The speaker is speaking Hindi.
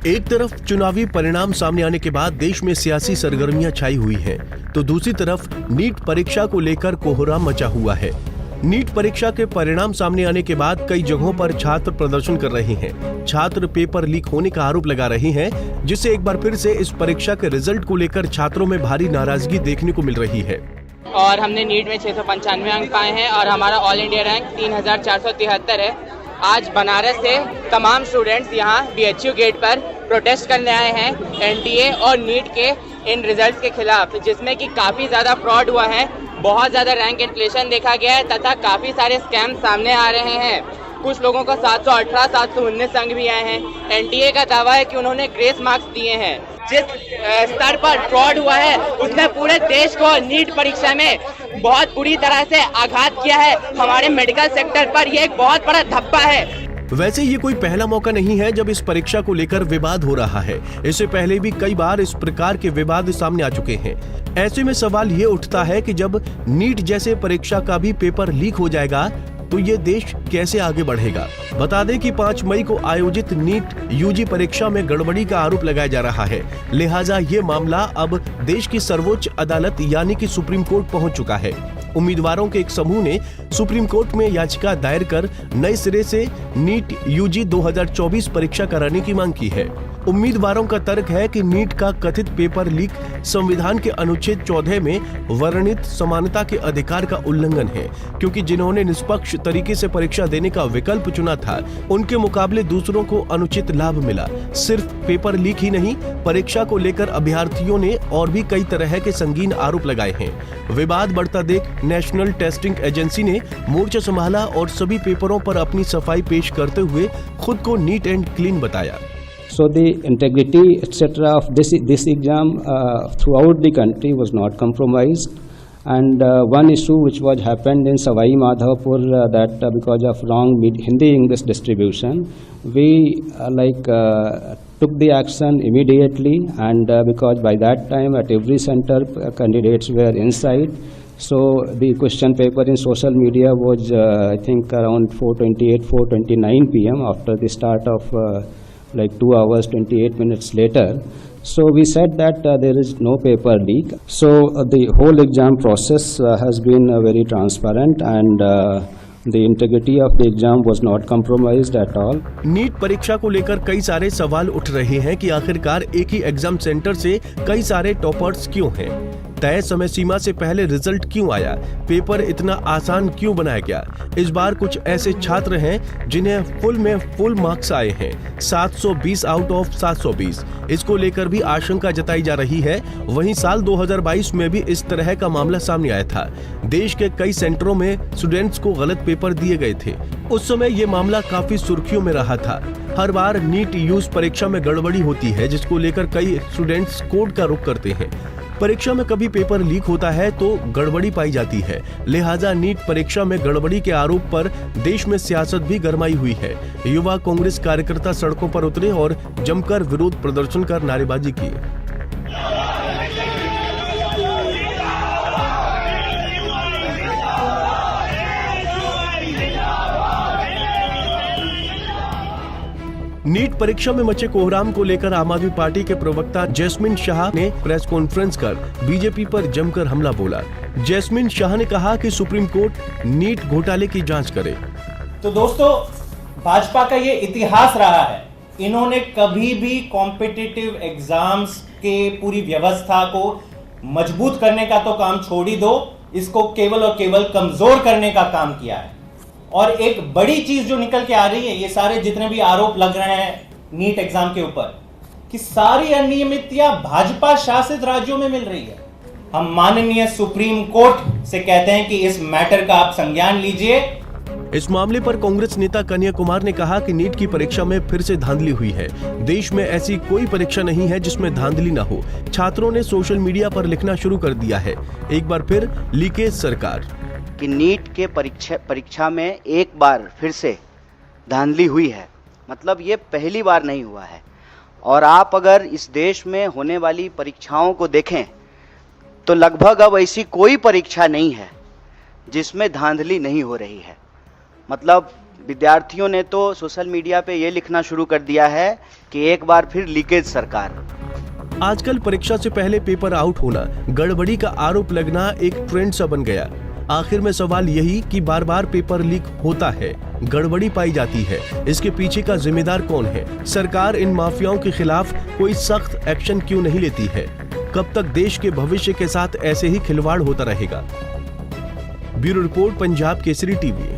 एक तरफ चुनावी परिणाम सामने आने के बाद देश में सियासी सरगर्मियां छाई हुई हैं, तो दूसरी तरफ नीट परीक्षा को लेकर कोहराम मचा हुआ है। नीट परीक्षा के परिणाम सामने आने के बाद कई जगहों पर छात्र प्रदर्शन कर रहे हैं। छात्र पेपर लीक होने का आरोप लगा रहे हैं, जिससे एक बार फिर से इस परीक्षा के रिजल्ट को लेकर छात्रों में भारी नाराजगी देखने को मिल रही है। और हमने नीट में 695 अंक पाए हैं और हमारा ऑल इंडिया रैंक 3473 है। आज बनारस से तमाम स्टूडेंट्स यहाँ BHU गेट पर प्रोटेस्ट करने आए हैं NTA और नीट के इन रिजल्ट्स के खिलाफ, जिसमें कि काफ़ी ज़्यादा फ्रॉड हुआ है, बहुत ज़्यादा रैंक इन्फ्लेशन देखा गया है तथा काफ़ी सारे स्कैम सामने आ रहे हैं। कुछ लोगों को 718, 719 अंक भी आए हैं। NTA का दावा है कि उन्होंने ग्रेस मार्क्स दिए हैं। जिस स्तर पर फ्रॉड हुआ है उसने पूरे देश को नीट परीक्षा में बहुत बुरी तरह से आघात किया है। हमारे मेडिकल सेक्टर पर यह एक बहुत बड़ा धब्बा है। वैसे ये कोई पहला मौका नहीं है जब इस परीक्षा को लेकर विवाद हो रहा है। इससे पहले भी कई बार इस प्रकार के विवाद सामने आ चुके हैं। ऐसे में सवाल ये उठता है कि जब नीट जैसे परीक्षा का भी पेपर लीक हो जाएगा तो ये देश कैसे आगे बढ़ेगा। बता दें कि 5 मई को आयोजित नीट UG परीक्षा में गड़बड़ी का आरोप लगाया जा रहा है। लिहाजा ये मामला अब देश की सर्वोच्च अदालत यानी कि सुप्रीम कोर्ट पहुंच चुका है। उम्मीदवारों के एक समूह ने सुप्रीम कोर्ट में याचिका दायर कर नए सिरे से नीट UG 2024 परीक्षा कराने की मांग की है। उम्मीदवारों का तर्क है कि नीट का कथित पेपर लीक संविधान के अनुच्छेद 14 में वर्णित समानता के अधिकार का उल्लंघन है, क्योंकि जिन्होंने निष्पक्ष तरीके से परीक्षा देने का विकल्प चुना था उनके मुकाबले दूसरों को अनुचित लाभ मिला। सिर्फ पेपर लीक ही नहीं, परीक्षा को लेकर अभ्यर्थियों ने और भी कई तरह के संगीन आरोप लगाए हैं। विवाद बढ़ता देख नेशनल टेस्टिंग एजेंसी ने मोर्चा संभाला और सभी पेपरों पर अपनी सफाई पेश करते हुए खुद को नीट एंड क्लीन बताया। So the integrity etc. of this exam throughout the country was not compromised, and one issue which was happened in Savai Madhavpur that because of wrong Hindi English distribution, we took the action immediately, and because by that time at every center candidates were inside. So the question paper in social media was I think around 4:28, 4:29 p.m. after the start of 2 hours 28 minutes later. So we said that there is no paper leak. So the whole exam process has been very transparent, and the integrity of the exam was not compromised at all. NEET परीक्षा को लेकर कई सारे सवाल उठ रहे हैं कि आखिरकार एक ही एग्जाम सेंटर से कई सारे टॉपर्स क्यों हैं? तय समय सीमा से पहले रिजल्ट क्यों आया? पेपर इतना आसान क्यों बनाया गया? इस बार कुछ ऐसे छात्र हैं जिन्हें फुल मार्क्स आए हैं, 720 आउट ऑफ 720। इसको लेकर भी आशंका जताई जा रही है। वहीं साल 2022 में भी इस तरह का मामला सामने आया था। देश के कई सेंटरों में स्टूडेंट्स को गलत पेपर दिए गए थे। उस समय ये मामला काफी सुर्खियों में रहा था। हर बार नीट यूज परीक्षा में गड़बड़ी होती है, जिसको लेकर कई स्टूडेंट्स कोर्ट का रुख करते हैं। परीक्षा में कभी पेपर लीक होता है तो गड़बड़ी पाई जाती है। लिहाजा नीट परीक्षा में गड़बड़ी के आरोप पर देश में सियासत भी गरमाई हुई है। युवा कांग्रेस कार्यकर्ता सड़कों पर उतरे और जमकर विरोध प्रदर्शन कर नारेबाजी की। नीट परीक्षा में मचे कोहराम को लेकर आम आदमी पार्टी के प्रवक्ता जैस्मिन शाह ने प्रेस कॉन्फ्रेंस कर बीजेपी पर जमकर हमला बोला। जैस्मिन शाह ने कहा कि सुप्रीम कोर्ट नीट घोटाले की जांच करे। तो दोस्तों, भाजपा का ये इतिहास रहा है, इन्होंने कभी भी कॉम्पिटिटिव एग्जाम्स के पूरी व्यवस्था को मजबूत करने का तो काम छोड़ ही दो, इसको केवल और केवल कमजोर करने का काम किया है। और एक बड़ी चीज जो निकल के आ रही है, ये सारे जितने भी आरोप लग रहे हैं नीट एग्जाम के ऊपर, कि सारी अनियमितता भाजपा शासित राज्यों में मिल रही है। हम माननीय सुप्रीम कोर्ट से कहते हैं कि इस मैटर का आप संज्ञान लीजिए। इस मामले पर कांग्रेस नेता कन्हैया कुमार ने कहा कि नीट की परीक्षा में फिर से धांधली हुई है। देश में ऐसी कोई परीक्षा नहीं है जिसमें धांधली न हो। छात्रों ने सोशल मीडिया पर लिखना शुरू कर दिया है। एक बार फिर लीकेज सरकार कि नीट के परीक्षा में एक बार फिर से धांधली हुई है, मतलब ये पहली बार नहीं हुआ है। और आप अगर इस देश में होने वाली परीक्षाओं को देखें तो लगभग अब ऐसी कोई परीक्षा नहीं है जिसमें धांधली नहीं हो रही है। मतलब विद्यार्थियों ने तो सोशल मीडिया पे ये लिखना शुरू कर दिया है कि एक बार फिर लीकेज सरकार। आजकल परीक्षा से पहले पेपर आउट होना, गड़बड़ी का आरोप लगना एक ट्रेंड सा बन गया। आखिर में सवाल यही कि बार बार पेपर लीक होता है, गड़बड़ी पाई जाती है, इसके पीछे का जिम्मेदार कौन है? सरकार इन माफियाओं के खिलाफ कोई सख्त एक्शन क्यों नहीं लेती है? कब तक देश के भविष्य के साथ ऐसे ही खिलवाड़ होता रहेगा? Bureau report, Punjab Kesari TV.